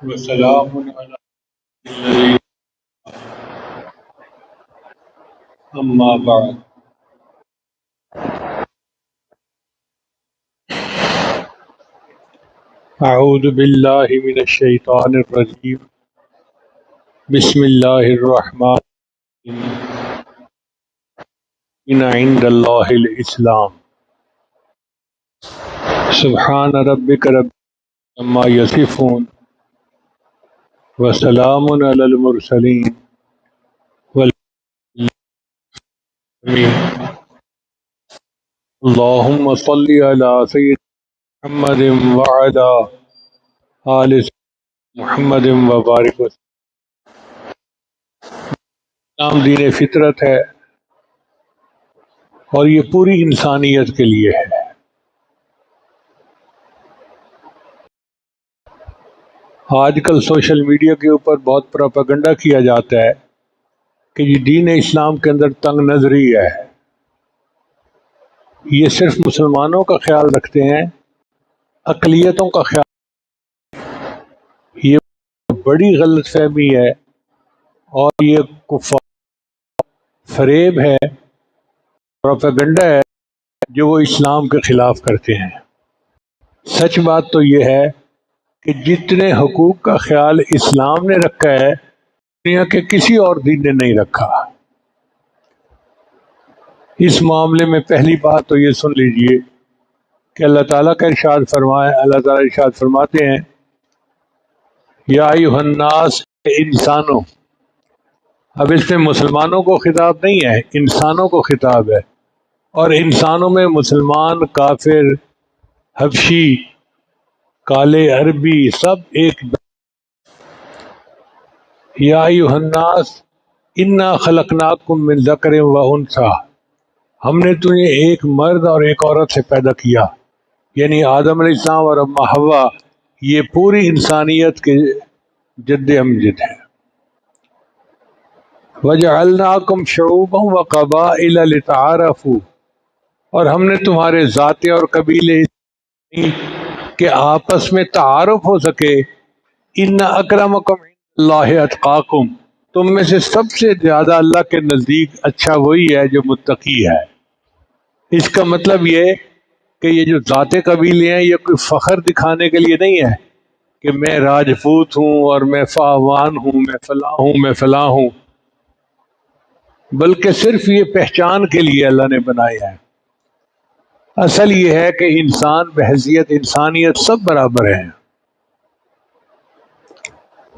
وسلام على الذين أما بعد. أعوذ بالله من الشيطان الرجيم. بسم الله الرحمن الرحيم. إن عند الله الإسلام. سبحان ربك رب عما يصفون وسلام على المرسلين والعالمين. اللهم صل على سيدنا محمد وعلى آل محمد وبارك وسلم. اسلام دین فطرت ہے اور یہ پوری انسانیت کے لیے ہے. آج کل سوشل میڈیا کے اوپر بہت پروپیگنڈا کیا جاتا ہے کہ یہ دین اسلام کے اندر تنگ نظری ہے. یہ صرف مسلمانوں کا خیال رکھتے ہیں، اقلیتوں کا خیال. یہ بڑی غلط فہمی ہے اور یہ کفار فریب ہے، پروپیگنڈا ہے جو وہ اسلام کے خلاف کرتے ہیں. سچ بات تو یہ ہے کہ جتنے حقوق کا خیال اسلام نے رکھا ہے دنیا کے کسی اور دین نے نہیں رکھا. اس معاملے میں پہلی بات تو یہ سن لیجئے کہ اللہ تعالیٰ کا ارشاد فرمائے. اللہ تعالیٰ ارشاد فرماتے ہیں یا ایھا الناس، انسانوں. اب اس میں مسلمانوں کو خطاب نہیں ہے، انسانوں کو خطاب ہے. اور انسانوں میں مسلمان، کافر، حبشی، کالے عربی، سب ایک. یا ایھا الناس انا خلقناکم من ذکر و انثی، ہم نے تمہیں ایک مرد اور ایک عورت سے پیدا کیا، یعنی آدم علیہ السلام اور اما حوا. یہ پوری انسانیت کے جد امجد ہے. وَجَعَلْنَاكُمْ شُعُوبًا وَقَبَائِلَ لِتَعَارَفُوا، اور ہم نے تمہارے ذاتے اور قبیلے کہ آپس میں تعارف ہو سکے. ان اکرمکم عند اللہ اتقاکم، تم میں سے سب سے زیادہ اللہ کے نزدیک اچھا وہی ہے جو متقی ہے. اس کا مطلب یہ کہ یہ جو ذات قبیلے ہیں یہ کوئی فخر دکھانے کے لیے نہیں ہے کہ میں راجپوت ہوں اور میں فاوان ہوں، میں فلاں ہوں، میں فلاں ہوں، بلکہ صرف یہ پہچان کے لیے اللہ نے بنایا ہے. اصل یہ ہے کہ انسان بحیثیت انسانیت سب برابر ہیں.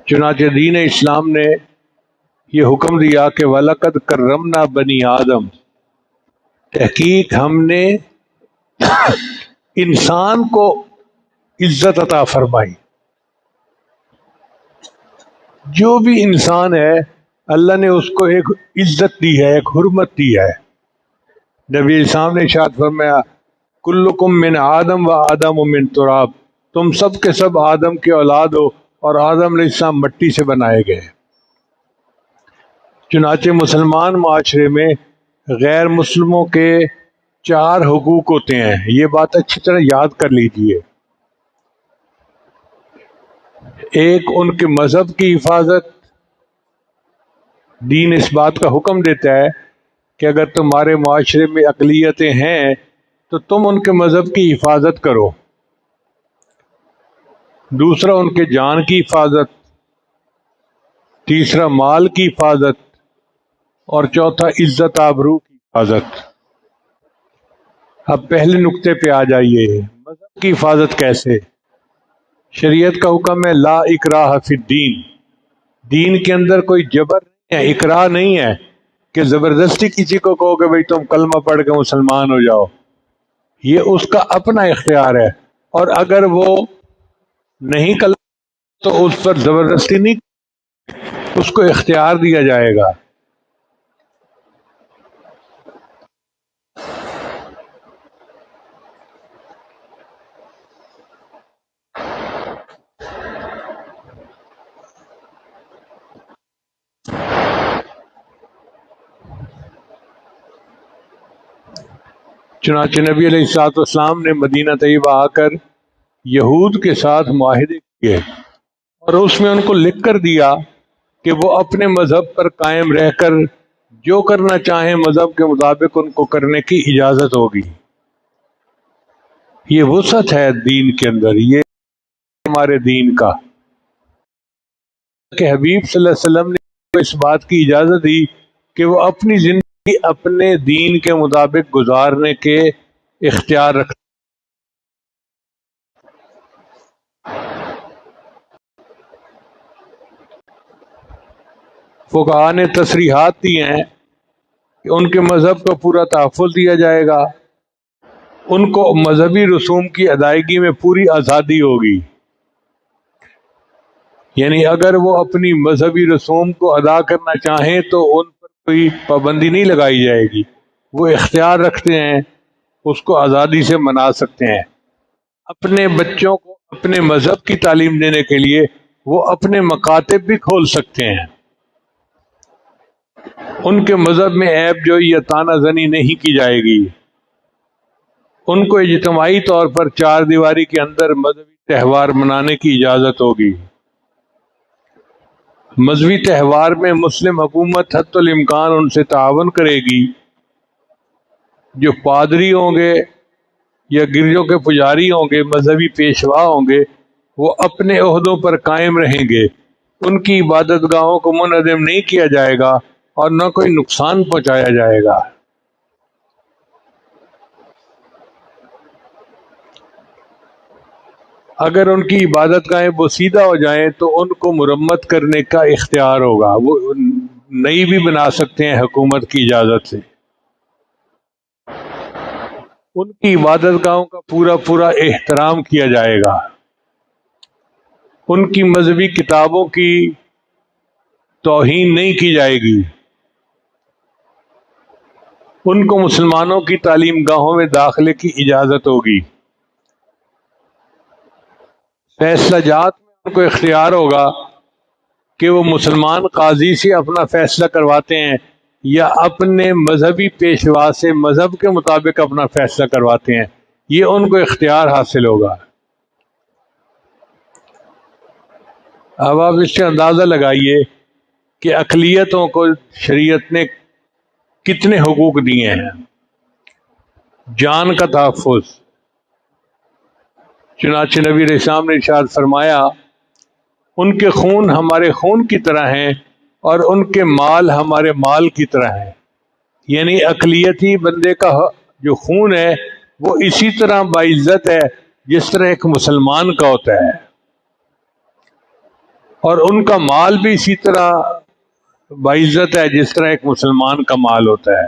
چنانچہ دین اسلام نے یہ حکم دیا کہ وَلَقَدْ كَرَّمْنَا بَنِي آدم، تحقیق ہم نے انسان کو عزت عطا فرمائی. جو بھی انسان ہے اللہ نے اس کو ایک عزت دی ہے، ایک حرمت دی ہے. نبی اسلام نے ارشاد فرمایا کلکم من آدم و آدم من تراب، تم سب کے سب آدم کے اولاد ہو اور آدم علیہ السلام مٹی سے بنائے گئے. چنانچہ مسلمان معاشرے میں غیر مسلموں کے 4 حقوق ہوتے ہیں. یہ بات اچھی طرح یاد کر لیجئے. ایک، ان کے مذہب کی حفاظت. دین اس بات کا حکم دیتا ہے کہ اگر تمہارے معاشرے میں اقلیتیں ہیں تو تم ان کے مذہب کی حفاظت کرو. دوسرا، ان کے جان کی حفاظت. تیسرا، مال کی حفاظت. اور چوتھا، عزت آبرو کی حفاظت. اب پہلے نقطے پہ آ جائیے. مذہب کی حفاظت کیسے؟ شریعت کا حکم ہے لا اکراہ فی الدین، دین کے اندر کوئی جبر نہیں ہے، اکراہ نہیں ہے کہ زبردستی کسی کو کہو کہ بھئی تم کلمہ پڑھ کے مسلمان ہو جاؤ. یہ اس کا اپنا اختیار ہے، اور اگر وہ نہیں کلمہ تو اس پر زبردستی نہیں، اس کو اختیار دیا جائے گا. چنانچہ نبی علیہ الصلوۃ والسلام نے مدینہ طیبہ آ کر یہود کے ساتھ معاہدے کیے اور اس میں ان کو لکھ کر دیا کہ وہ اپنے مذہب پر قائم رہ کر جو کرنا چاہیں مذہب کے مطابق ان کو کرنے کی اجازت ہوگی. یہ وسعت ہے دین کے اندر، یہ ہمارے دین کا کہ حبیب صلی اللہ علیہ وسلم نے اس بات کی اجازت دی کہ وہ اپنی زندگی اپنے دین کے مطابق گزارنے کے اختیار رکھ. فقہاء نے تصریحات دی ہیں کہ ان کے مذہب کا پورا تحفظ دیا جائے گا، ان کو مذہبی رسوم کی ادائیگی میں پوری آزادی ہوگی. یعنی اگر وہ اپنی مذہبی رسوم کو ادا کرنا چاہیں تو ان پر کوئی پابندی نہیں لگائی جائے گی، وہ اختیار رکھتے ہیں، اس کو آزادی سے منا سکتے ہیں. اپنے بچوں کو اپنے مذہب کی تعلیم دینے کے لیے وہ اپنے مکاتب بھی کھول سکتے ہیں. ان کے مذہب میں عیب جوئی یا طعنہ زنی نہیں کی جائے گی. ان کو اجتماعی طور پر چار دیواری کے اندر مذہبی تہوار منانے کی اجازت ہوگی. مذہبی تہوار میں مسلم حکومت حتی الامکان ان سے تعاون کرے گی. جو پادری ہوں گے یا گرجوں کے پجاری ہوں گے، مذہبی پیشوا ہوں گے، وہ اپنے عہدوں پر قائم رہیں گے. ان کی عبادت گاہوں کو منہدم نہیں کیا جائے گا اور نہ کوئی نقصان پہنچایا جائے گا. اگر ان کی عبادت گاہیں بوسیدہ ہو جائیں تو ان کو مرمت کرنے کا اختیار ہوگا، وہ نئی بھی بنا سکتے ہیں حکومت کی اجازت سے. ان کی عبادت گاہوں کا پورا احترام کیا جائے گا. ان کی مذہبی کتابوں کی توہین نہیں کی جائے گی. ان کو مسلمانوں کی تعلیم گاہوں میں داخلے کی اجازت ہوگی. فیصلہ جات میں ان کو اختیار ہوگا کہ وہ مسلمان قاضی سے اپنا فیصلہ کرواتے ہیں یا اپنے مذہبی پیشوا سے مذہب کے مطابق اپنا فیصلہ کرواتے ہیں. یہ ان کو اختیار حاصل ہوگا. اب آپ اس سے اندازہ لگائیے کہ اقلیتوں کو شریعت نے کتنے حقوق دیے ہیں. جان کا تحفظ، چنانچہ نبی علیہ السلام نے ارشاد فرمایا ان کے خون ہمارے خون کی طرح ہیں اور ان کے مال ہمارے مال کی طرح ہیں. یعنی اقلیتی بندے کا جو خون ہے وہ اسی طرح باعزت ہے جس طرح ایک مسلمان کا ہوتا ہے، اور ان کا مال بھی اسی طرح باعزت ہے جس طرح ایک مسلمان کا مال ہوتا ہے.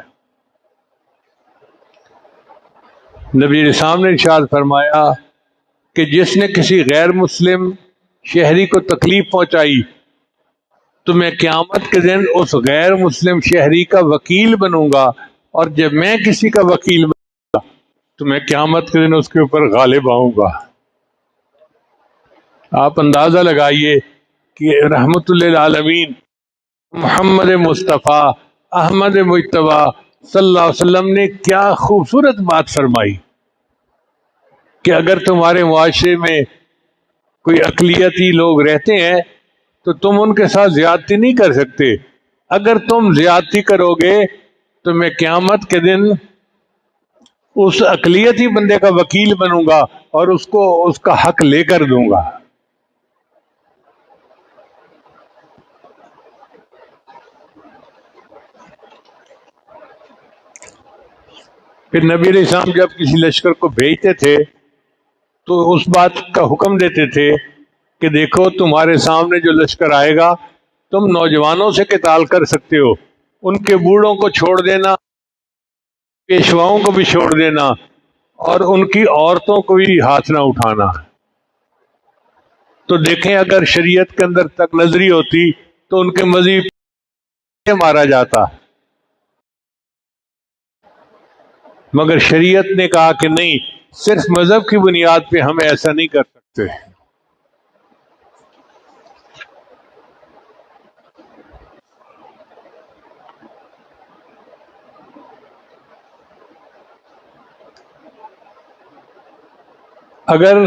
نبی علیہ السلام نے ارشاد فرمایا کہ جس نے کسی غیر مسلم شہری کو تکلیف پہنچائی تو میں قیامت کے دن اس غیر مسلم شہری کا وکیل بنوں گا، اور جب میں کسی کا وکیل بنوں گا تو میں قیامت کے دن اس کے اوپر غالب آؤں گا. آپ اندازہ لگائیے کہ رحمت للعالمین محمد مصطفیٰ احمد مجتبی صلی اللہ علیہ وسلم نے کیا خوبصورت بات فرمائی کہ اگر تمہارے معاشرے میں کوئی اقلیتی لوگ رہتے ہیں تو تم ان کے ساتھ زیادتی نہیں کر سکتے. اگر تم زیادتی کرو گے تو میں قیامت کے دن اس اقلیتی بندے کا وکیل بنوں گا اور اس کو اس کا حق لے کر دوں گا. پھر نبی علیہ السلام جب کسی لشکر کو بھیجتے تھے تو اس بات کا حکم دیتے تھے کہ دیکھو تمہارے سامنے جو لشکر آئے گا تم نوجوانوں سے قتال کر سکتے ہو، ان کے بوڑھوں کو چھوڑ دینا، پیشواؤں کو بھی چھوڑ دینا، اور ان کی عورتوں کو بھی ہاتھ نہ اٹھانا. تو دیکھیں اگر شریعت کے اندر تک نظری ہوتی تو ان کے مذہب سے مارا جاتا، مگر شریعت نے کہا کہ نہیں، صرف مذہب کی بنیاد پہ ہم ایسا نہیں کر سکتے. اگر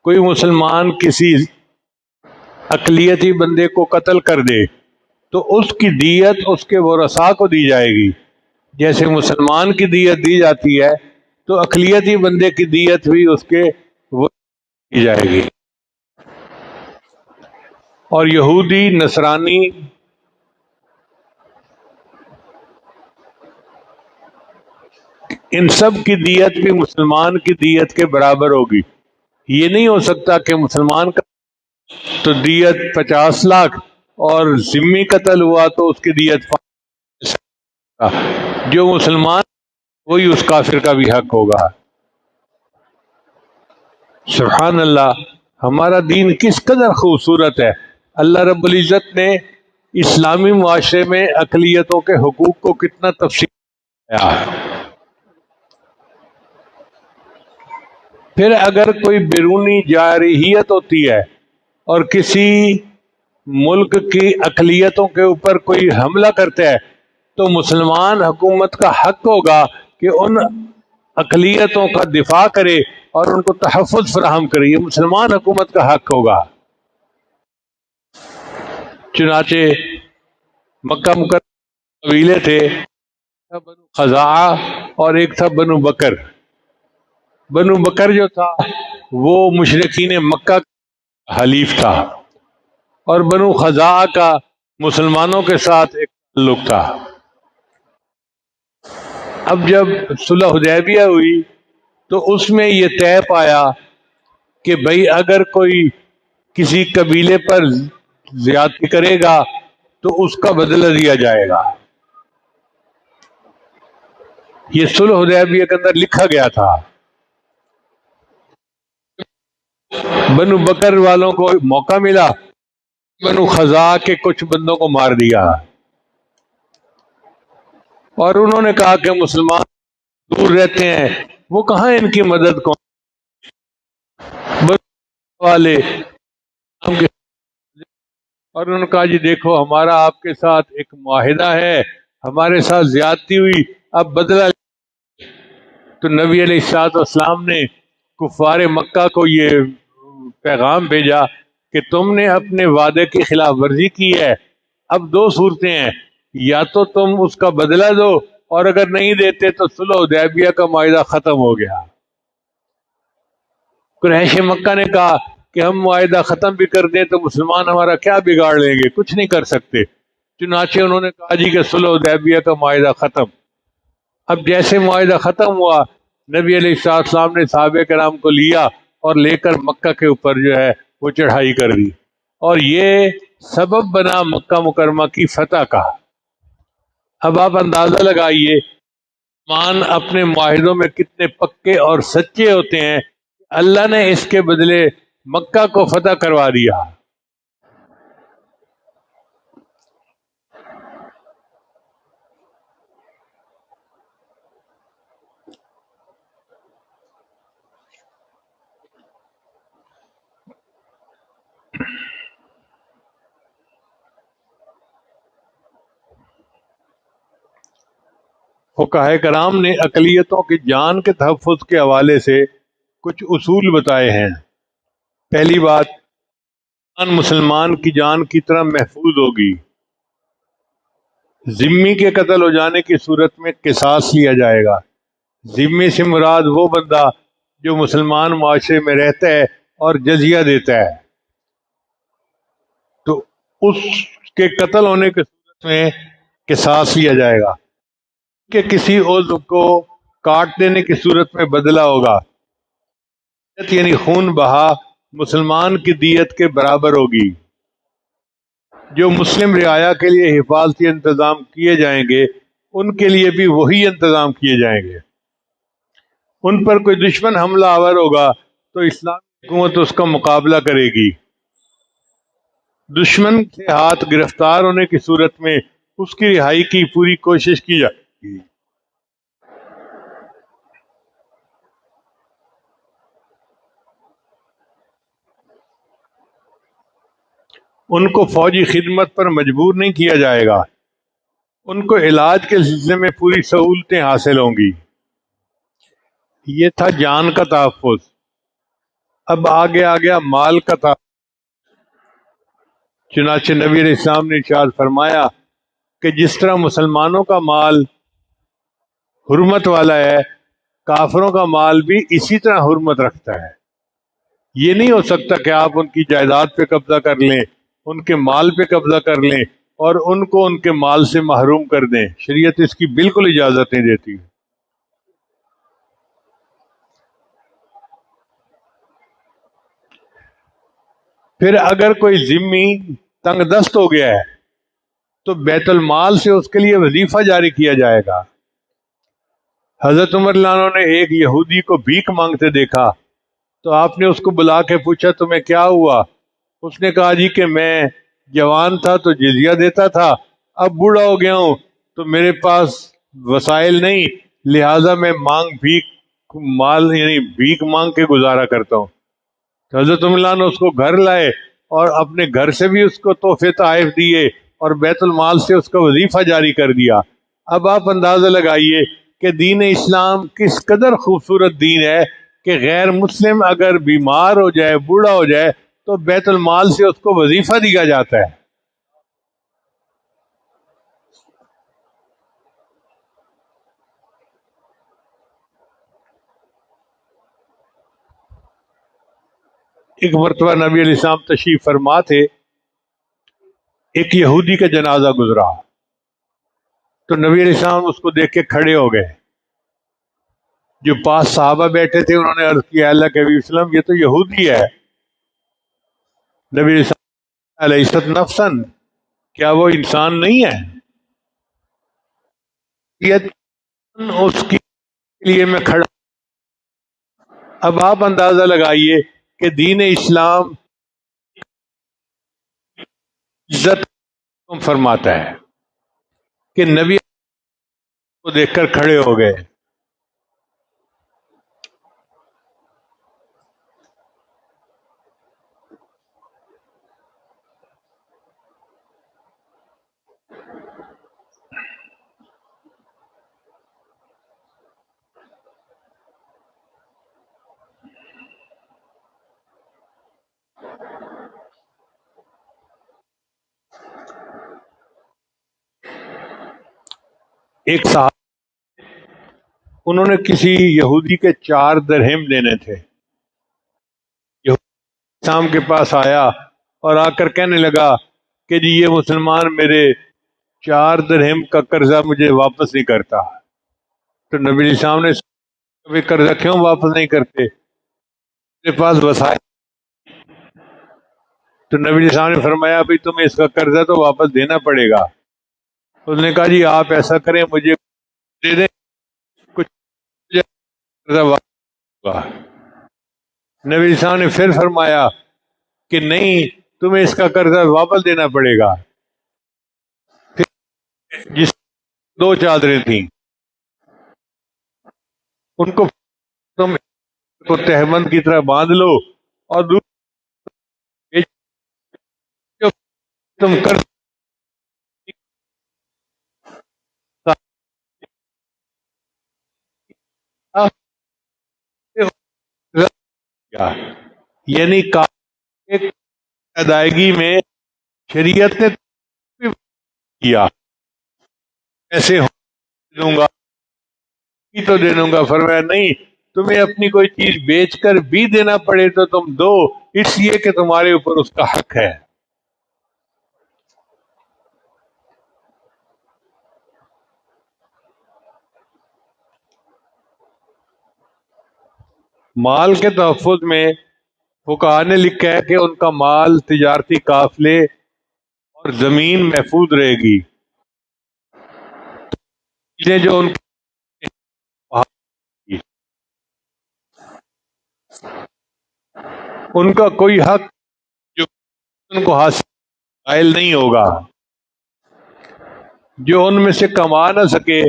کوئی مسلمان کسی اقلیتی بندے کو قتل کر دے تو اس کی دیت اس کے ورثاء کو دی جائے گی، جیسے مسلمان کی دیت دی جاتی ہے تو اقلیتی بندے کی دیت بھی اس کے ورثاء دی جائے گی۔ اور یہودی، نصرانی ان سب کی دیت بھی مسلمان کی دیت کے برابر ہوگی۔ یہ نہیں ہو سکتا کہ مسلمان کا تو دیت 50 لاکھ اور ذمی قتل ہوا تو اس کی دیت 5 لاکھ، جو مسلمان وہی اس کافر کا بھی حق ہوگا۔ سبحان اللہ، ہمارا دین کس قدر خوبصورت ہے۔ اللہ رب العزت نے اسلامی معاشرے میں اقلیتوں کے حقوق کو کتنا تفصیل کیا ہے۔ پھر اگر کوئی بیرونی جارحیت ہوتی ہے اور کسی ملک کی اقلیتوں کے اوپر کوئی حملہ کرتا ہے تو مسلمان حکومت کا حق ہوگا کہ ان اقلیتوں کا دفاع کرے اور ان کو تحفظ فراہم کرے۔ یہ مسلمان حکومت کا حق ہوگا۔ چنانچہ مکہ مکرمہ قبیلے تھے، بنو خزاعہ اور ایک تھا بنو بکر۔ بنو بکر جو تھا وہ مشرکین مکہ کا حلیف تھا، اور بنو خزاعہ کا مسلمانوں کے ساتھ ایک تعلق تھا۔ اب جب صلح حدیبیہ ہوئی تو اس میں یہ طے پایا کہ بھئی اگر کوئی کسی قبیلے پر زیادتی کرے گا تو اس کا بدلہ دیا جائے گا۔ یہ صلح حدیبیہ کے اندر لکھا گیا تھا۔ بنو بکر والوں کو موقع ملا، بنو خزاعہ کے کچھ بندوں کو مار دیا، اور انہوں نے کہا کہ مسلمان دور رہتے ہیں، وہ کہاں ان کی مدد کو والے، اور انہوں نے کہا جی دیکھو ہمارا آپ کے ساتھ ایک معاہدہ ہے، ہمارے ساتھ زیادتی ہوئی، اب بدلہ۔ تو نبی علیہ الصلوۃ والسلام نے کفار مکہ کو یہ پیغام بھیجا کہ تم نے اپنے وعدے کی خلاف ورزی کی ہے، اب دو صورتیں ہیں، یا تو تم اس کا بدلہ دو، اور اگر نہیں دیتے تو صلح حدیبیہ کا معاہدہ ختم ہو گیا۔ قریش مکہ نے کہا کہ ہم معاہدہ ختم بھی کر دیں تو مسلمان ہمارا کیا بگاڑ لیں گے، کچھ نہیں کر سکتے۔ چنانچہ انہوں نے کہا جی کہ صلح حدیبیہ کا معاہدہ ختم۔ اب جیسے معاہدہ ختم ہوا، نبی علیہ السلام نے صحابہ کرام کو لیا اور لے کر مکہ کے اوپر جو ہے وہ چڑھائی کر دی، اور یہ سبب بنا مکہ مکرمہ کی فتح کا۔ اب آپ اندازہ لگائیے مسلمان اپنے معاہدوں میں کتنے پکے اور سچے ہوتے ہیں، اللہ نے اس کے بدلے مکہ کو فتح کروا دیا۔ فقہائے کرام نے اقلیتوں کی جان کے تحفظ کے حوالے سے کچھ اصول بتائے ہیں۔ پہلی بات، مسلمان کی جان کی طرح محفوظ ہوگی۔ ذمی کے قتل ہو جانے کی صورت میں قصاص لیا جائے گا۔ ذمی سے مراد وہ بندہ جو مسلمان معاشرے میں رہتا ہے اور جزیہ دیتا ہے، تو اس کے قتل ہونے کی صورت میں قصاص لیا جائے گا، کہ کسی عضو کو کاٹ دینے کی صورت میں بدلہ ہوگا، یعنی خون بہا مسلمان کی دیت کے برابر ہوگی۔ جو مسلم رعایا کے لیے حفاظتی انتظام کیے جائیں گے ان کے لیے بھی وہی انتظام کیے جائیں گے۔ ان پر کوئی دشمن حملہ آور ہوگا تو اسلامی حکومت اس کا مقابلہ کرے گی۔ دشمن کے ہاتھ گرفتار ہونے کی صورت میں اس کی رہائی کی پوری کوشش کی جائے گی۔ ان کو فوجی خدمت پر مجبور نہیں کیا جائے گا، ان کو علاج کے سلسلے میں پوری سہولتیں حاصل ہوں گی۔ یہ تھا جان کا تحفظ۔ اب آگے آ گیا مال کا تحفظ۔ چنانچہ نبی علیہ السلام نے ارشاد فرمایا کہ جس طرح مسلمانوں کا مال حرمت والا ہے، کافروں کا مال بھی اسی طرح حرمت رکھتا ہے۔ یہ نہیں ہو سکتا کہ آپ ان کی جائیداد پہ قبضہ کر لیں، ان کے مال پہ قبضہ کر لیں اور ان کو ان کے مال سے محروم کر دیں۔ شریعت اس کی بالکل اجازت نہیں دیتی۔ پھر اگر کوئی ذمی تنگ دست ہو گیا ہے تو بیت المال سے اس کے لیے وظیفہ جاری کیا جائے گا۔ حضرت عمر رضی اللہ عنہ نے ایک یہودی کو بھیک مانگتے دیکھا تو آپ نے اس کو بلا کے پوچھا تمہیں کیا ہوا؟ اس نے کہا جی کہ میں جوان تھا تو جزیہ دیتا تھا، اب بوڑھا ہو گیا ہوں تو میرے پاس وسائل نہیں، لہٰذا میں مال یعنی بھیک مانگ کے گزارا کرتا ہوں۔ تو حضرت عمر رضی اللہ عنہ اس کو گھر لائے اور اپنے گھر سے بھی اس کو تحفے تحائف دیے اور بیت المال سے اس کا وظیفہ جاری کر دیا۔ اب آپ اندازہ لگائیے کہ دین اسلام کس قدر خوبصورت دین ہے کہ غیر مسلم اگر بیمار ہو جائے، بوڑھا ہو جائے تو بیت المال سے اس کو وظیفہ دیا جاتا ہے۔ ایک مرتبہ نبی علیہ السلام تشریف فرما تھے، ایک یہودی کا جنازہ گزرا تو نبی علیہ السلام اس کو دیکھ کے کھڑے ہو گئے۔ جو پاس صحابہ بیٹھے تھے انہوں نے عرض کیا اللہ کے حبیب وسلم یہ تو یہودی ہے۔ نبی علیہ السلام علیہ نفسن، کیا وہ انسان نہیں ہے؟ یہ اس کے لیے میں کھڑا۔ اب آپ اندازہ لگائیے کہ دین اسلام عزت فرماتا ہے کہ نبی کو دیکھ کر کھڑے ہو گئے۔ ایک صاحب انہوں نے کسی یہودی کے 4 درہم دینے تھے۔ یہودی اسلام کے پاس آیا اور آ کر کہنے لگا کہ جی یہ مسلمان میرے 4 درہم کا قرضہ مجھے واپس نہیں کرتا۔ تو نبی علیہ السلام نے کبھی قرضہ کیوں واپس نہیں کرتے؟ میرے پاس وسائل۔ تو نبی علیہ السلام نے فرمایا بھائی تمہیں اس کا قرضہ تو واپس دینا پڑے گا۔ اس نے کہا جی آپ ایسا کریں مجھے دے دیں، کچھ قرضہ واپس ہوگا۔ نبی علیہ السلام نے پھر فرمایا کہ نہیں تمہیں اس کا قرضہ واپس دینا پڑے گا۔ پھر جس 2 چادریں تھیں ان کو تم کو تہبند کی طرح باندھ لو اور دوسری جو تم کر یعنی ایک ادائیگی میں شریعت نے کیا ایسے دوں گا تو دے دوں گا، فرمایا نہیں تمہیں اپنی کوئی چیز بیچ کر بھی دینا پڑے تو تم دو، اس لیے کہ تمہارے اوپر اس کا حق ہے۔ مال کے تحفظ میں فقہا نے لکھا ہے کہ ان کا مال، تجارتی قافلے اور زمین محفوظ رہے گی۔ چیزیں جو ان کا کوئی حق جو ان کو حاصل نہیں ہوگا، جو ان میں سے کما نہ سکے،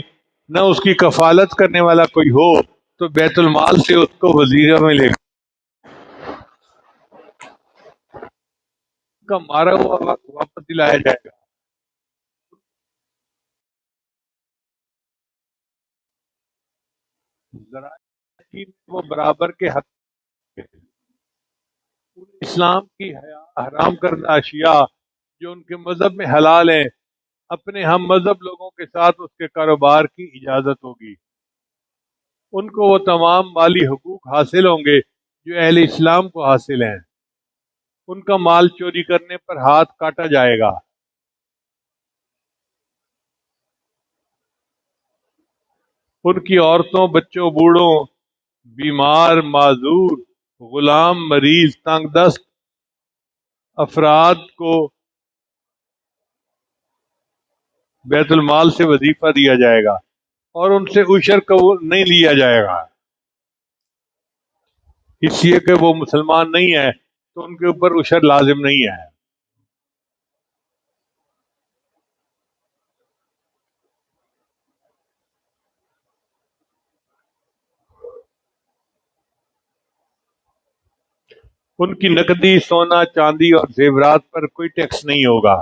نہ اس کی کفالت کرنے والا کوئی ہو تو بیت المال سے اس کو وظیفہ میں لے کا مارا ہوا وقت واپس دلایا جائے گا۔ ذرائع کی وہ برابر کے حق ہے۔ اسلام کی حرام کردہ اشیاء جو ان کے مذہب میں حلال ہیں، اپنے ہم مذہب لوگوں کے ساتھ اس کے کاروبار کی اجازت ہوگی۔ ان کو وہ تمام مالی حقوق حاصل ہوں گے جو اہل اسلام کو حاصل ہیں۔ ان کا مال چوری کرنے پر ہاتھ کاٹا جائے گا۔ ان کی عورتوں، بچوں، بوڑھوں، بیمار، معذور، غلام، مریض، تنگ دست افراد کو بیت المال سے وظیفہ دیا جائے گا اور ان سے عشر قبول نہیں لیا جائے گا، اس لیے کہ وہ مسلمان نہیں ہے تو ان کے اوپر عشر لازم نہیں ہے۔ ان کی نقدی، سونا، چاندی اور زیورات پر کوئی ٹیکس نہیں ہوگا۔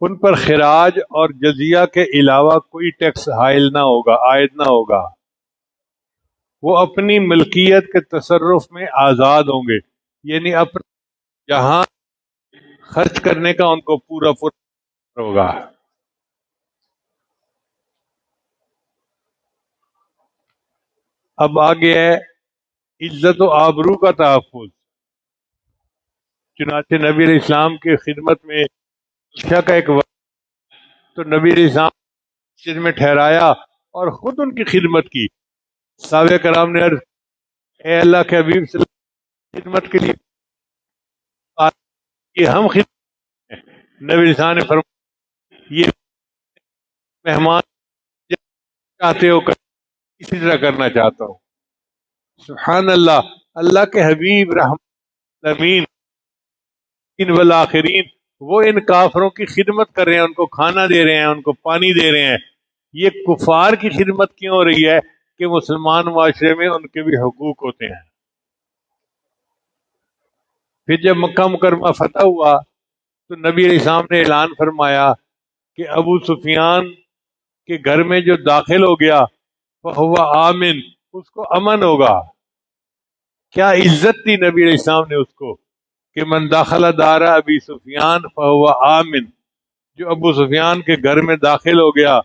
ان پر خراج اور جزیہ کے علاوہ کوئی ٹیکس عائد نہ ہوگا۔ وہ اپنی ملکیت کے تصرف میں آزاد ہوں گے، یعنی اپنے جہاں خرچ کرنے کا ان کو پورا ہوگا۔ اب آگے ہے عزت و آبرو کا تحفظ۔ چنانچہ نبی علیہ السلام کی خدمت میں عائشہ کا ایک وقت تو نبی علیہ السلام مسجد میں ٹھہرایا اور خود ان کی خدمت کی۔ صحابہ کرام نے عرض، اے اللہ کے حبیب صلی اللہ علیہ وسلم، خدمت کے لیے یہ ہم خدمت ہیں۔ نبی علیہ السلام نے فرمایا، یہ مہمان چاہتے ہو اسی طرح کرنا چاہتا ہوں۔ سبحان اللہ، اللہ کے حبیب رحمت العالمین ان والآخرین وہ ان کافروں کی خدمت کر رہے ہیں، ان کو کھانا دے رہے ہیں، ان کو پانی دے رہے ہیں۔ یہ کفار کی خدمت کیوں ہو رہی ہے؟ کہ مسلمان معاشرے میں ان کے بھی حقوق ہوتے ہیں۔ پھر جب مکہ مکرمہ فتح ہوا تو نبی علیہ السلام نے اعلان فرمایا کہ ابو سفیان کے گھر میں جو داخل ہو گیا فہو آمن، اس کو امن ہوگا۔ کیا عزت دی نبی علیہ السلام نے اس کو کہ من داخل دار ابی سفیان فہو آمن، جو ابو سفیان کے گھر میں داخل ہو گیا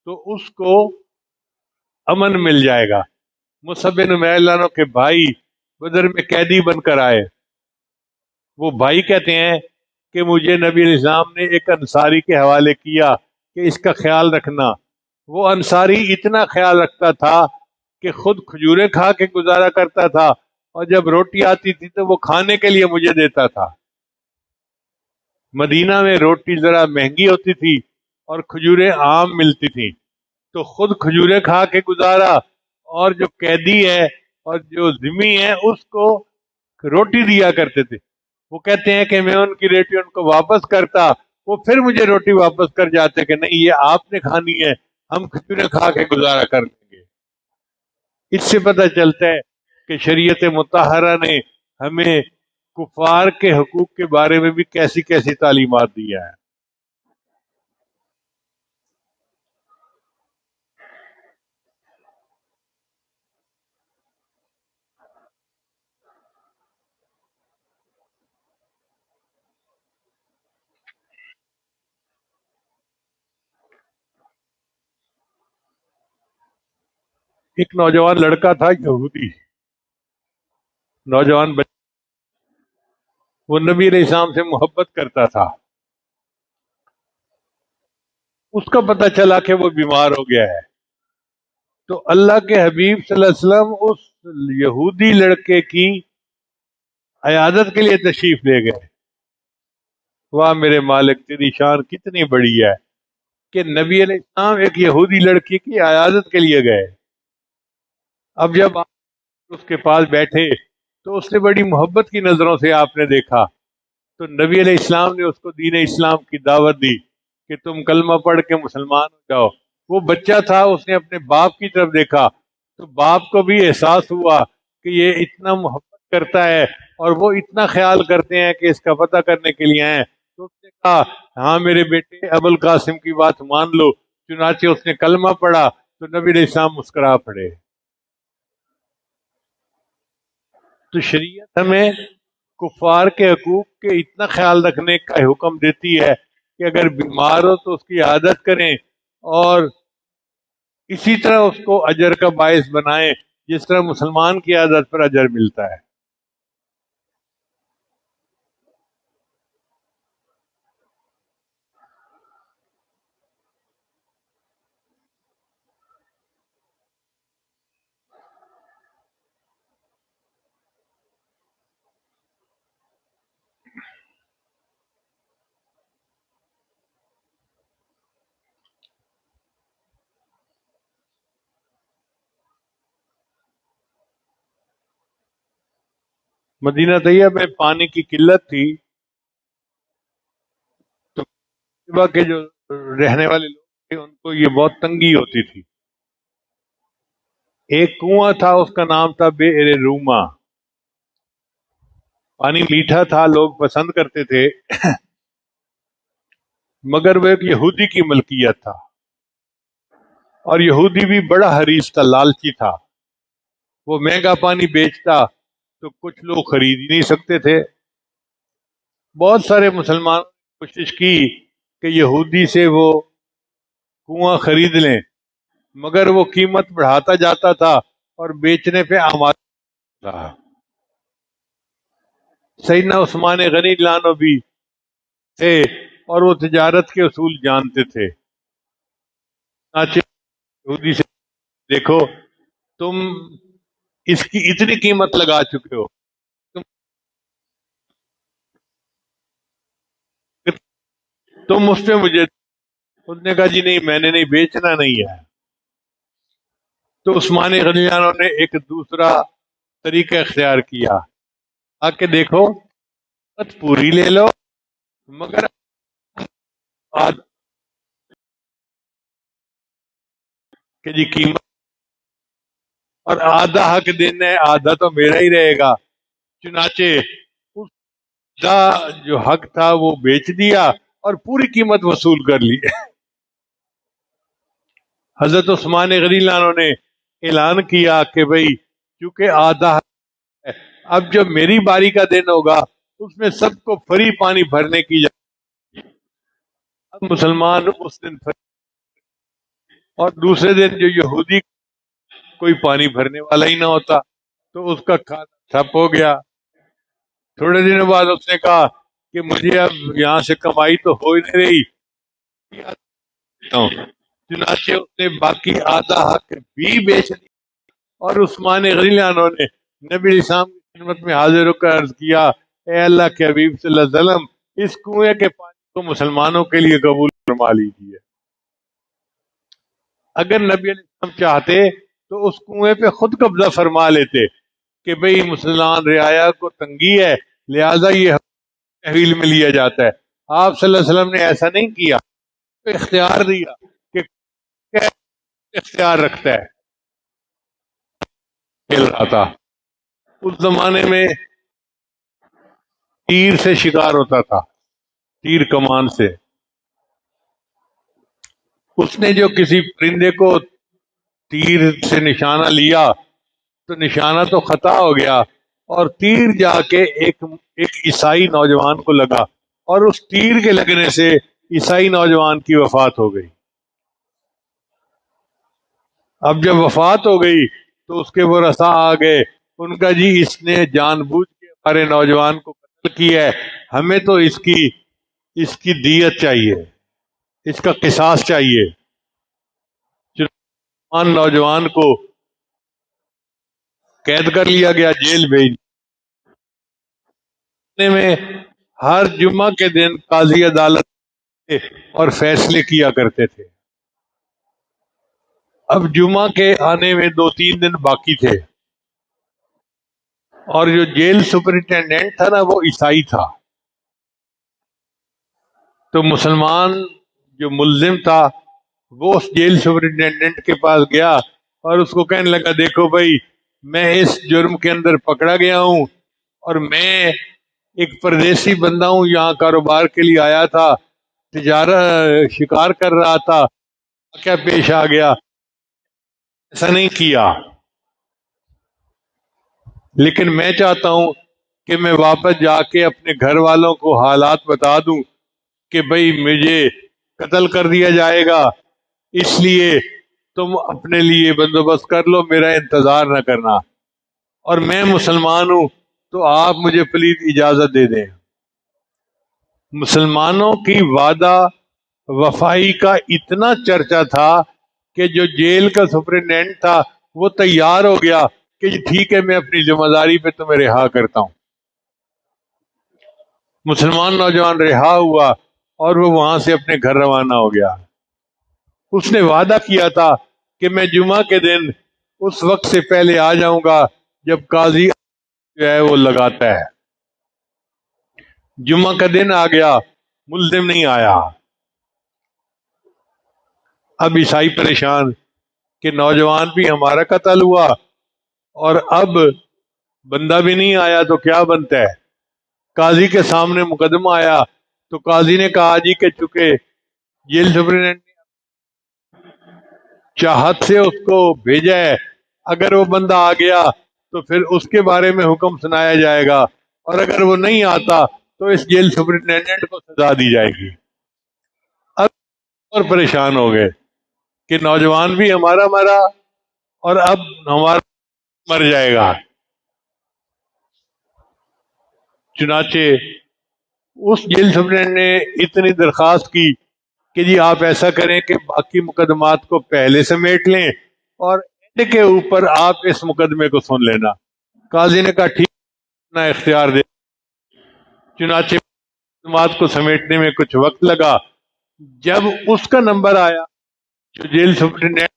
تو اس کو امن مل جائے گا۔ مصعب بن عمیر عنہ کے بھائی بدر میں قیدی بن کر آئے، وہ بھائی کہتے ہیں کہ مجھے نبی علیہ السلام نے ایک انصاری کے حوالے کیا کہ اس کا خیال رکھنا۔ وہ انصاری اتنا خیال رکھتا تھا کہ خود کھجوریں کھا کے گزارا کرتا تھا، اور جب روٹی آتی تھی تو وہ کھانے کے لیے مجھے دیتا تھا۔ مدینہ میں روٹی ذرا مہنگی ہوتی تھی اور کھجوریں عام ملتی تھیں، تو خود کھجوریں کھا کے گزارا، اور جو قیدی ہے اور جو ذمہ ہے اس کو روٹی دیا کرتے تھے۔ وہ کہتے ہیں کہ میں ان کی روٹی ان کو واپس کرتا، وہ پھر مجھے روٹی واپس کر جاتے کہ نہیں، یہ آپ نے کھانی ہے، ہم کھجوریں کھا کے گزارا کر دیں گے۔ اس سے پتہ چلتا ہے کہ شریعت مطہرہ نے ہمیں کفار کے حقوق کے بارے میں بھی کیسی کیسی تعلیمات دیا ہے۔ ایک نوجوان لڑکا تھا یہودی، نوجوان بچہ، وہ نبی علیہ السلام سے محبت کرتا تھا۔ اس کا پتہ چلا کہ وہ بیمار ہو گیا ہے، تو اللہ کے حبیب صلی اللہ علیہ وسلم اس یہودی لڑکے کی عیادت کے لیے تشریف لے گئے۔ واہ میرے مالک، تیری شان کتنی بڑی ہے کہ نبی علیہ السلام ایک یہودی لڑکی کی عیادت کے لیے گئے۔ اب جب آپ اس کے پاس بیٹھے تو اس نے بڑی محبت کی نظروں سے آپ نے دیکھا، تو نبی علیہ السلام نے اس کو دین اسلام کی دعوت دی کہ تم کلمہ پڑھ کے مسلمان ہو جاؤ۔ وہ بچہ تھا، اس نے اپنے باپ کی طرف دیکھا تو باپ کو بھی احساس ہوا کہ یہ اتنا محبت کرتا ہے اور وہ اتنا خیال کرتے ہیں کہ اس کا پتہ کرنے کے لیے آئے ہیں۔ تو اس نے کہا، ہاں میرے بیٹے، ابو القاسم کی بات مان لو۔ چنانچہ اس نے کلمہ پڑھا تو نبی علیہ السلام مسکرا پڑے۔ تو شریعت ہمیں کفار کے حقوق کے اتنا خیال رکھنے کا حکم دیتی ہے کہ اگر بیمار ہو تو اس کی عادت کریں اور اسی طرح اس کو اجر کا باعث بنائیں جس طرح مسلمان کی عادت پر اجر ملتا ہے۔ مدینہ طیبہ میں پانی کی قلت تھی تو طیبہ کے جو رہنے والے لوگ تھے ان کو یہ بہت تنگی ہوتی تھی۔ ایک کنواں تھا، اس کا نام تھا بئر روما۔ پانی میٹھا تھا، لوگ پسند کرتے تھے، مگر وہ ایک یہودی کی ملکیت تھا، اور یہودی بھی بڑا حریص تھا، لالچی تھا۔ وہ مہنگا پانی بیچتا تو کچھ لوگ خرید ہی نہیں سکتے تھے۔ بہت سارے مسلمان نے کوشش کی کہ یہودی سے وہ کنواں خرید لیں، مگر وہ قیمت بڑھاتا جاتا تھا اور بیچنے پہ آمادہ تھا۔ سیدنا عثمان غنی لانو بھی تھے اور وہ تجارت کے اصول جانتے تھے۔ چنانچہ یہودی سے، دیکھو تم اس کی اتنی قیمت لگا چکے ہو، تم اس پہ مجھے، اس نے کہا جی نہیں، میں نے نہیں بیچنا نہیں ہے۔ تو عثمان غنی لانو نے ایک دوسرا طریقہ اختیار کیا، آ کے دیکھو قیمت پوری لے لو، مگر آدھ کہ جی قیمت، اور آدھا حق دینا ہے، آدھا تو میرا ہی رہے گا۔ چنانچہ اس کا جو حق تھا وہ بیچ دیا اور پوری قیمت وصول کر لی۔ حضرت عثمان غنی لانو نے اعلان کیا کہ بھئی چونکہ آدھا حق ہے، اب جب میری باری کا دن ہوگا اس میں سب کو فری پانی بھرنے کی اجازت۔ اب مسلمان اس دن اور دوسرے دن جو یہودی کوئی پانی بھرنے والا ہی نہ ہوتا تو اس کا کھانا ٹھپ ہو گیا۔ تھوڑے دنوں بعد اس نے کہا کہ مجھے اب یہاں سے کمائی تو ہو ہی نہیں رہی، چنانچہ اس نے باقی آدھا حق بھی بیچ دیا، اور عثمان غنی لانو نے نبی علیہ السلام کی خدمت میں حاضر ہو کر عرض کیا، اے اللہ کے حبیب صلی اللہ علیہ وسلم، اس کنویں کے پانی کو مسلمانوں کے لیے قبول فرما لیجیے۔ اگر نبی علیہ السلام چاہتے تو اس کنویں پہ خود قبضہ فرما لیتے کہ بھئی مسلمان رعایا کو تنگی ہے لہذا یہ تحویل میں لیا جاتا ہے۔ آپ صلی اللہ علیہ وسلم نے ایسا نہیں کیا، اختیار دیا کہ اختیار رکھتا ہے۔ کھیل رہا تھا اس زمانے میں، تیر سے شکار ہوتا تھا، تیر کمان سے۔ اس نے جو کسی پرندے کو تیر سے نشانہ لیا تو نشانہ تو خطا ہو گیا، اور تیر جا کے ایک عیسائی نوجوان کو لگا، اور اس تیر کے لگنے سے عیسائی نوجوان کی وفات ہو گئی۔ اب جب وفات ہو گئی تو اس کے ورثاء آ گئے، ان کا جی اس نے جان بوجھ کے ہمارے نوجوان کو قتل کیا ہے، ہمیں تو اس کی دیت چاہیے، اس کا قصاص چاہیے۔ نوجوان کو قید کر لیا گیا، جیل بھیجنے میں ہر جمعہ کے دن قاضی عدالت تھے اور فیصلے کیا کرتے تھے۔ اب جمعہ کے آنے میں 2-3 دن باقی تھے، اور جو جیل سپرنٹینڈنٹ تھا نا وہ عیسائی تھا، تو مسلمان جو ملزم تھا وہ اس جیل سپرنٹینڈنٹ کے پاس گیا اور اس کو کہنے لگا، دیکھو بھائی میں اس جرم کے اندر پکڑا گیا ہوں، اور میں ایک پردیسی بندہ ہوں، یہاں کاروبار کے لیے آیا تھا، تجارت شکار کر رہا تھا، کیا پیش آ گیا، ایسا نہیں کیا، لیکن میں چاہتا ہوں کہ میں واپس جا کے اپنے گھر والوں کو حالات بتا دوں کہ بھئی مجھے قتل کر دیا جائے گا، اس لیے تم اپنے لیے بندوبست کر لو، میرا انتظار نہ کرنا، اور میں مسلمان ہوں تو آپ مجھے پلیز اجازت دے دیں۔ مسلمانوں کی وعدہ وفائی کا اتنا چرچا تھا کہ جو جیل کا سپرنٹینڈنٹ تھا وہ تیار ہو گیا کہ جی ٹھیک ہے، میں اپنی ذمہ داری پہ تمہیں رہا کرتا ہوں۔ مسلمان نوجوان رہا ہوا اور وہ وہاں سے اپنے گھر روانہ ہو گیا۔ اس نے وعدہ کیا تھا کہ میں جمعہ کے دن اس وقت سے پہلے آ جاؤں گا جب قاضی جو ہے وہ لگاتا ہے۔ جمعہ کا دن آ گیا، ملزم نہیں آیا۔ اب عیسائی پریشان کہ نوجوان بھی ہمارا قتل ہوا اور اب بندہ بھی نہیں آیا تو کیا بنتا ہے۔ قاضی کے سامنے مقدمہ آیا تو قاضی نے کہا جی کہ چونکہ جیل سپرنٹینڈنٹ چاہت سے اس کو بھیجا ہے، اگر وہ بندہ آ گیا تو پھر اس کے بارے میں حکم سنایا جائے گا، اور اگر وہ نہیں آتا تو اس جیل سپرنٹینڈنٹ کو سزا دی جائے گی۔ اب اور پریشان ہو گئے کہ نوجوان بھی ہمارا مرا اور اب ہمارا مر جائے گا۔ چنانچہ اس جیل سپرنٹینڈنٹ نے اتنی درخواست کی کہ جی آپ ایسا کریں کہ باقی مقدمات کو پہلے سمیٹ لیں اور اینڈ کے اوپر آپ اس مقدمے کو سن لینا۔ قاضی نے کہا ٹھیک، نہ اختیار دے۔ چنانچہ مقدمات کو سمیٹنے میں کچھ وقت لگا۔ جب اس کا نمبر آیا جو جیل سپرنٹینڈنٹ،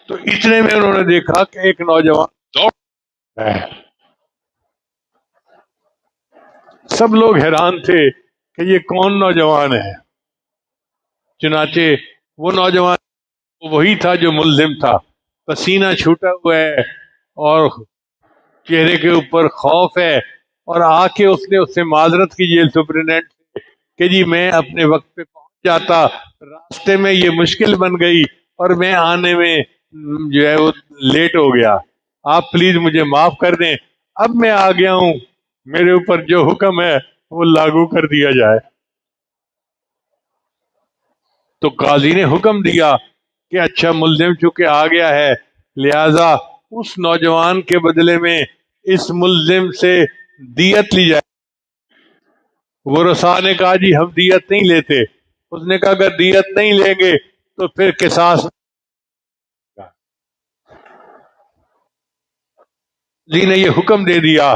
تو اتنے میں انہوں نے دیکھا کہ ایک نوجوان دوڑ رہا ہے۔ سب لوگ حیران تھے کہ یہ کون نوجوان ہے۔ چنانچہ وہ نوجوان وہی تھا جو ملزم تھا، پسینہ چھوٹا ہوا ہے اور چہرے کے اوپر خوف ہے، اور آ کے اس نے اس سے معذرت کی جیل سپرنٹینڈنٹ سے کہ جی میں اپنے وقت پہ پہنچ جاتا، راستے میں یہ مشکل بن گئی اور میں آنے میں جو ہے وہ لیٹ ہو گیا، آپ پلیز مجھے معاف کر دیں، اب میں آ گیا ہوں، میرے اوپر جو حکم ہے وہ لاگو کر دیا جائے۔ تو قاضی نے حکم دیا کہ اچھا ملزم چونکہ آ گیا ہے، لہذا اس نوجوان کے بدلے میں اس ملزم سے دیت لی جائے۔ وہ رسا نے کہا جی ہم دیت نہیں لیتے۔ اس نے کہا اگر دیت نہیں لیں گے تو پھر قصاص۔ قاضی نے یہ حکم دے دیا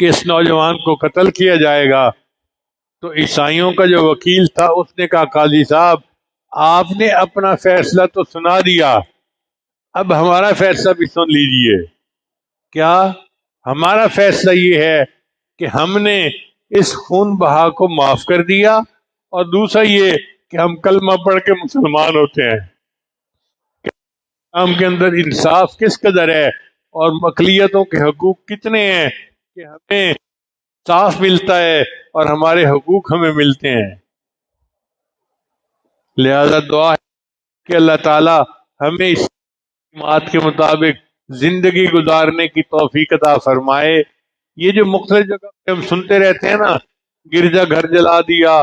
کہ اس نوجوان کو قتل کیا جائے گا۔ تو عیسائیوں کا جو وکیل تھا اس نے کہا قاضی صاحب آپ نے اپنا فیصلہ تو سنا دیا، اب ہمارا فیصلہ بھی سن لیجئے۔ کیا؟ ہمارا فیصلہ یہ ہے کہ ہم نے اس خون بہا کو معاف کر دیا، اور دوسرا یہ کہ ہم کلمہ پڑھ کے مسلمان ہوتے ہیں۔ ہم کے اندر انصاف کس قدر ہے اور اقلیتوں کے حقوق کتنے ہیں کہ ہمیں صاف ملتا ہے اور ہمارے حقوق ہمیں ملتے ہیں۔ لہذا دعا ہے کہ اللہ تعالی ہمیں اس تعلیمات کے مطابق زندگی گزارنے کی توفیق عطا فرمائے۔ یہ جو مختلف جگہ پہ ہم سنتے رہتے ہیں نا، گرجا گھر جلا دیا،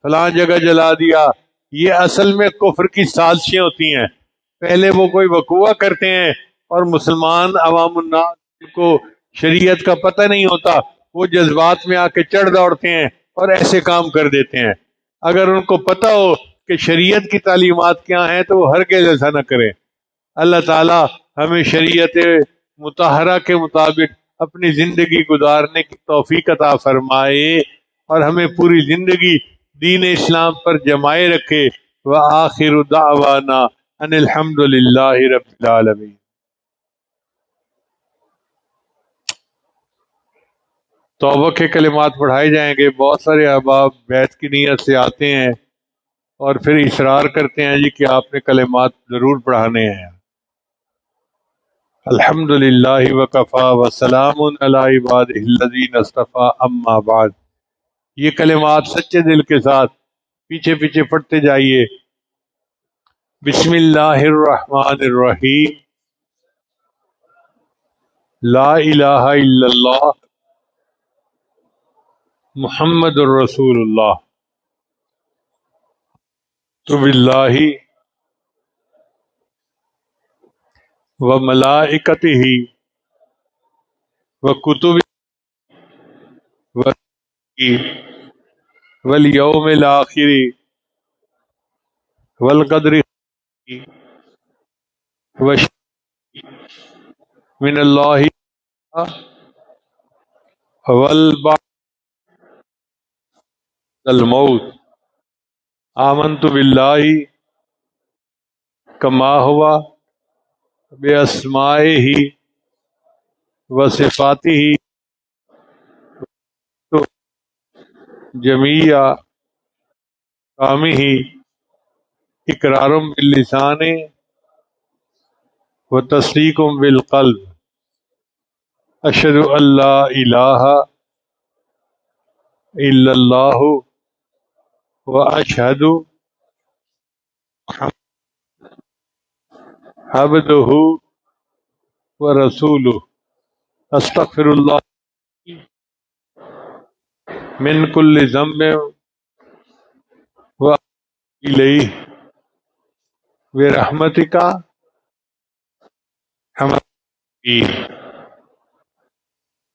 فلاں جگہ جلا دیا، یہ اصل میں کفر کی سازشیں ہوتی ہیں۔ پہلے وہ کوئی وقوع کرتے ہیں اور مسلمان عوام الناس کو شریعت کا پتہ نہیں ہوتا، وہ جذبات میں آ کے چڑھ دوڑتے ہیں اور ایسے کام کر دیتے ہیں۔ اگر ان کو پتہ ہو کہ شریعت کی تعلیمات کیا ہیں تو وہ ہرگز ایسا نہ کریں۔ اللہ تعالی ہمیں شریعت مطہرہ کے مطابق اپنی زندگی گزارنے کی توفیق عطا فرمائے اور ہمیں پوری زندگی دین اسلام پر جمائے رکھے۔ وآخر دعوانا ان الحمد للہ رب العالمین۔ توبہ کے کلمات پڑھائے جائیں گے۔ بہت سارے احباب بیعت کی نیت سے آتے ہیں اور پھر اصرار کرتے ہیں جی کہ آپ نے کلمات ضرور پڑھانے ہیں۔ الحمد للہ وکفا وسلام علی عبادہ الذین اصطفیٰ اما بعد۔ یہ کلمات سچے دل کے ساتھ پیچھے پیچھے پڑھتے جائیے۔ بسم اللہ الرحمن الرحیم۔ لا الہ الا اللہ محمد الرسول اللہ تو باللہ و ملائکتہ و کتب و والیوم الآخر والقدر وش من اللہ والبعد الموت آمنت باللہ کما ہوا باسمائہ و صفاتہ جمیع کامہ اقرار باللسان و تصدیق بالقلب اشہد ان لا الہ الا اللہ و اشہد عبدہ و رسولہ استغفر اللہ من کل ذنب و الیہ برحمتک ہم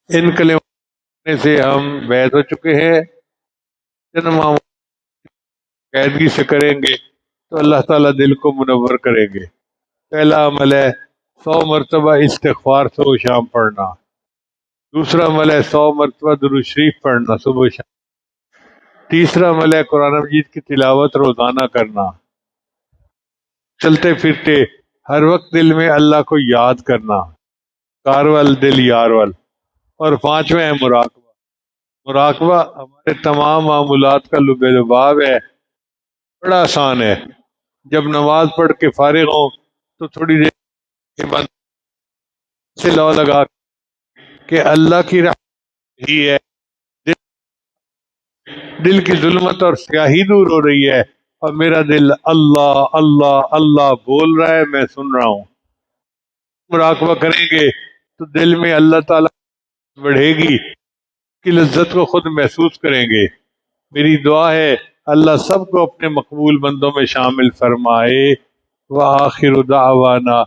ان کلمات سے ہم بیت ہو چکے ہیں جن معاملات قیدگی سے کریں گے تو اللہ تعالیٰ دل کو منور کریں گے۔ پہلا عمل ہے 100 مرتبہ استغفار صبح و شام پڑھنا۔ دوسرا عمل ہے 100 مرتبہ درود شریف پڑھنا صبح و شام۔ تیسرا عمل ہے قرآن مجید کی تلاوت روزانہ کرنا۔ چلتے پھرتے ہر وقت دل میں اللہ کو یاد کرنا، کارول دل یارول۔ اور پانچویں ہے مراقبہ۔ مراقبہ ہمارے تمام معمولات کا لب لباب ہے، بڑا آسان ہے۔ جب نماز پڑھ کے فارغ ہوں تو تھوڑی دیر کے بعد سے لو لگا کہ اللہ کی رحمت ہی ہے، دل کی ظلمت اور سیاہی دور ہو رہی ہے اور میرا دل اللہ اللہ اللہ بول رہا ہے، میں سن رہا ہوں۔ مراقبہ کریں گے تو دل میں اللہ تعالیٰ بڑھے گی، کی لذت کو خود محسوس کریں گے۔ میری دعا ہے اللہ سب کو اپنے مقبول بندوں میں شامل فرمائے۔ وآخر دعوانا